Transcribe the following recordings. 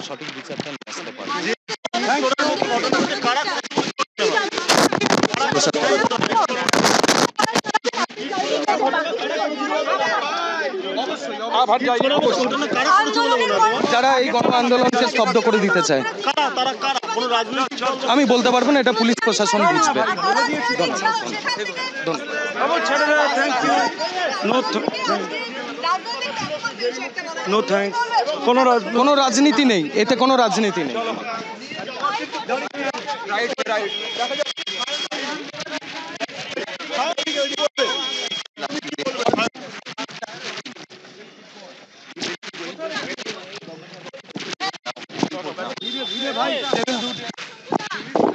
সঠিক বিচারটা নিয়ে আসতে পারে। যারা এই গণ আন্দোলনকে স্তব্ধ করে দিতে চায়, আমি বলতে পারবো না, এটা পুলিশ প্রশাসন বুঝবে। কোনো রাজনীতি নেই, এতে কোনো রাজনীতি নেই।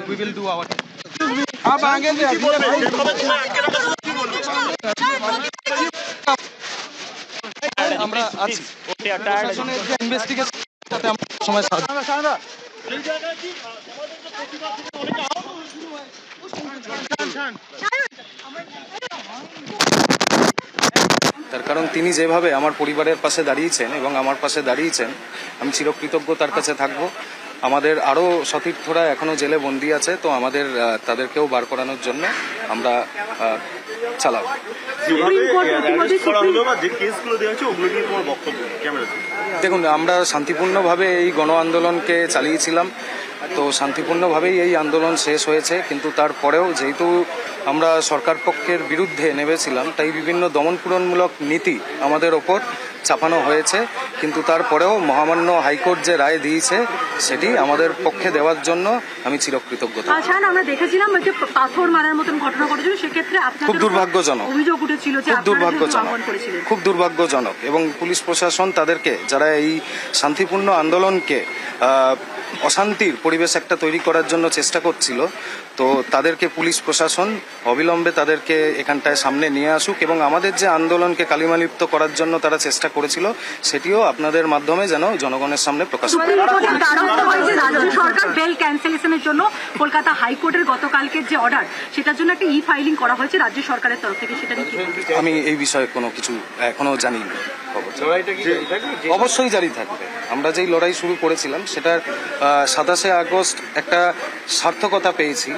We will do our আমরা আছি প্রশাসনের যে ইনভেস্টিগেশন তাতে আমরা সময় সাহায্য। তার কারণ তিনি যেভাবে আমার পরিবারের পাশে দাঁড়িয়েছেন এবং আমার পাশে দাঁড়িয়েছেন, আমি চিরকৃতজ্ঞ তার কাছে থাকবো। আমাদের আরও সতীর্থরা এখনও জেলে বন্দী আছে, তো আমাদের তাদেরকেও বার করানোর জন্য আমরা চালাবো। দেখুন, আমরা শান্তিপূর্ণভাবে এই গণ আন্দোলনকে চালিয়েছিলাম, তো শান্তিপূর্ণভাবেই এই আন্দোলন শেষ হয়েছে। কিন্তু তারপরেও যেহেতু আমরা সরকার পক্ষের বিরুদ্ধে নেমেছিলাম, তাই বিভিন্ন দমনপীড়নমূলক নীতি আমাদের ওপর চাপানো হয়েছে। কিন্তু তারপরেও মহামান্য হাইকোর্ট যে রায় দিয়েছে সেটি আমাদের পক্ষে দেওয়ার জন্য আমি চিরকৃতজ্ঞ। আমরা দেখেছিলাম যে পাথর মারার মতন ঘটনা ঘটেছিল, সেক্ষেত্রে খুব দুর্ভাগ্যজনক, অভিযোগ উঠেছিল, খুব দুর্ভাগ্যজনক, খুব দুর্ভাগ্যজনক। এবং পুলিশ প্রশাসন তাদেরকে, যারা এই শান্তিপূর্ণ আন্দোলনকে অশান্তির পরিবেশ একটা তৈরি করার জন্য চেষ্টা করছিল, তো তাদেরকে পুলিশ প্রশাসন অবিলম্বে তাদেরকে এখানটায় সামনে নিয়ে আসুক এবং আমাদের যে আন্দোলনকে কালিমালিপ্ত করার জন্য তারা চেষ্টা করেছিল সেটিও আপনাদের মাধ্যমে যেন জনগণের সামনে প্রকাশ করে। রাজ্য সরকার বেল ক্যান্সেলেশনের জন্য কলকাতা হাইকোর্টের গতকালকের যে অর্ডার, সেটার জন্য একটা ফাইলিং করা হয়েছে রাজ্য সরকারের তরফ থেকে, সেটা নিয়ে আমি এই বিষয়ে কোনো কিছু এখনো জানি না। অবশ্যই জারি থাকবে। আমরা যেই লড়াই শুরু করেছিলাম সেটার 27শে আগস্ট একটা সার্থকতা পেয়েছি,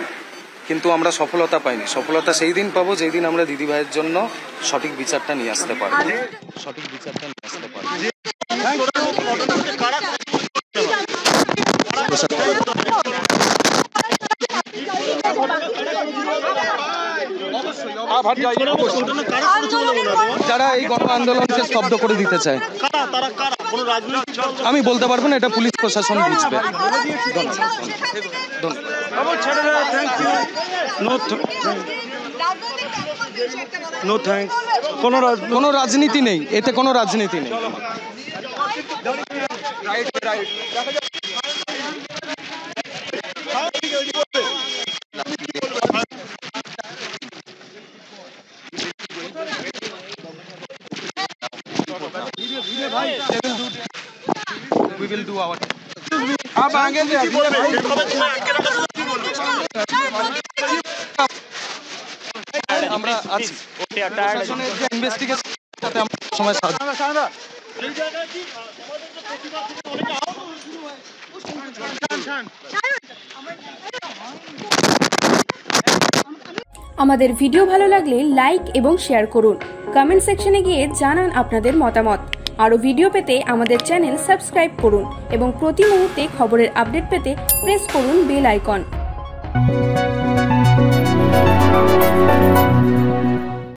কিন্তু আমরা সফলতা পাইনি। সফলতা সেই দিন পাবো যেই দিন আমরা দিদিভাইয়ের জন্য সঠিক বিচারটা নিয়ে আসতে পারবো। সঠিক বিচারটা নিয়ে আসতে পারবো। যারা এই গণ আন্দোলনকে স্তব্ধ করে দিতে চায়, আমি বলতে পারবো না, এটা পুলিশ প্রশাসন বুঝবে। কোনো রাজনীতি নেই, এতে কোনো রাজনীতি নেই। We will do our আমরা আছি প্রশাসনের যে ইনভেস্টিগেশন তাতে আমরা সময় সাহায্য। আমাদের ভিডিও ভালো লাগলে লাইক এবং শেয়ার করুন। কমেন্ট সেকশনে গিয়ে জানান আপনাদের মতামত। আরও ভিডিও পেতে আমাদের চ্যানেল সাবস্ক্রাইব করুন এবং প্রতি মুহূর্তে খবরের আপডেট পেতে প্রেস করুন বেল আইকন।